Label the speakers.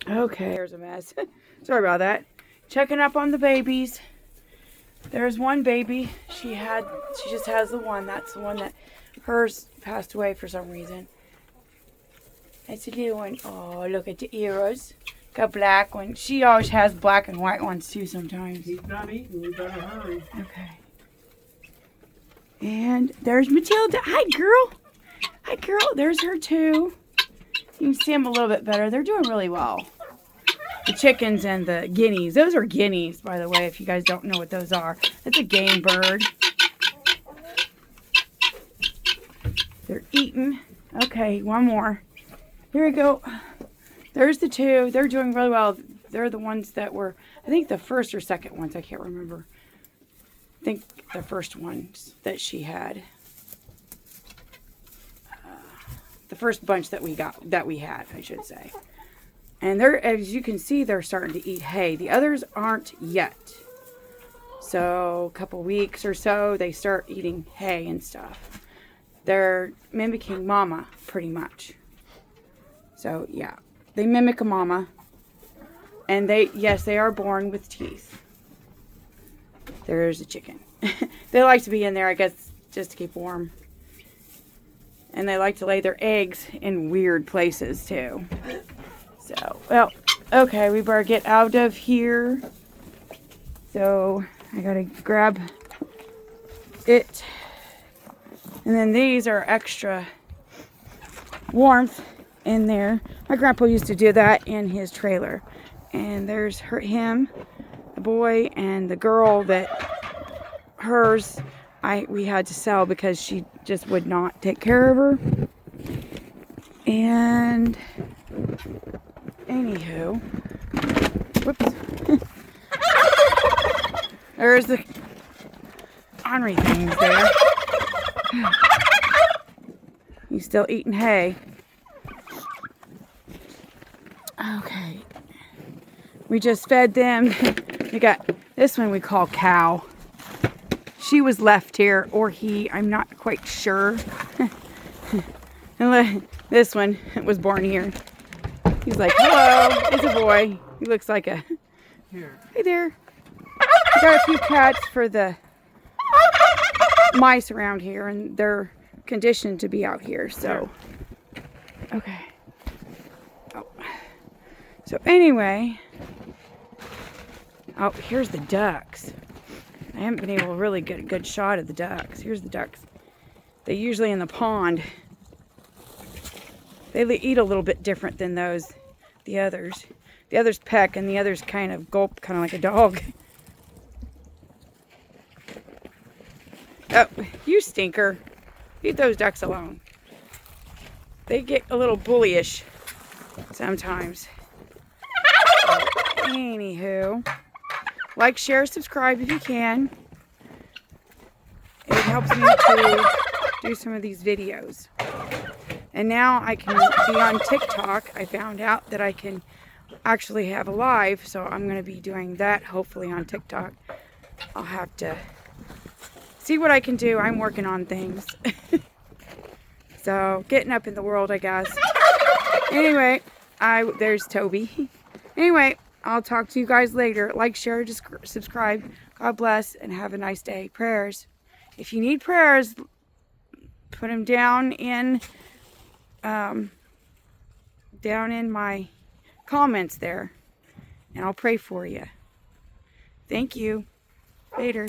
Speaker 1: Okay, there's a mess. Sorry about that. Checking up on the babies. There's one baby. She just has the one. That's the one that hers passed away for some reason. That's a little one. Oh, look at the ears. Got black one. She always has black and white ones too sometimes.
Speaker 2: He's not eating. We better hurry.
Speaker 1: Okay. And there's Matilda. Hi, girl. Hi, girl. There's her too. You can see them a little bit better. They're doing really well. The chickens and the guineas. Those are guineas, by the way, if you guys don't know what those are. That's a game bird. They're eating. Okay, one more. Here we go. There's the two. They're doing really well. They're the ones that were, I think, the first or second ones. I can't remember. I think the first ones that she had. The first bunch that we had, I should say. And they're, as you can see, they're starting to eat hay. The others aren't yet. So a couple weeks or so, they start eating hay and stuff. They're mimicking mama, pretty much. So yeah, they mimic a mama. And yes, they are born with teeth. There's a chicken. They like to be in there, I guess, just to keep warm. And they like to lay their eggs in weird places too. So, well, okay, we better get out of here. So, I gotta grab it. And then these are extra warmth in there. My grandpa used to do that in his trailer. And there's him, the boy, and the girl that hers we had to sell because she just would not take care of her. And anywho, whoops. There's the ornery things there. He's still eating hay. Okay. We just fed them. We got this one we call Cow. She was left here, or he, I'm not quite sure. And this one was born here. He's like, hello, it's a boy. He looks like a,
Speaker 2: Here.
Speaker 1: hey there. We got a few cats for the mice around here, and they're conditioned to be out here, so. Okay. Oh. So anyway, oh, here's the ducks. I haven't been able to really get a good shot of the ducks. Here's the ducks. They're usually in the pond. They eat a little bit different than the others. The others peck and the others kind of gulp, kind of like a dog. Oh, you stinker. Leave those ducks alone. They get a little bullyish sometimes. Anywho. Like, share, subscribe if you can. It helps me to do some of these videos. And now I can be on TikTok. I found out that I can actually have a live, so I'm going to be doing that hopefully on TikTok. I'll have to see what I can do. I'm working on things. So, getting up in the world, I guess. Anyway, there's Toby. Anyway, I'll talk to you guys later. Like, share, subscribe. God bless and have a nice day. Prayers. If you need prayers, put them down in my comments there, and I'll pray for you. Thank you. Later.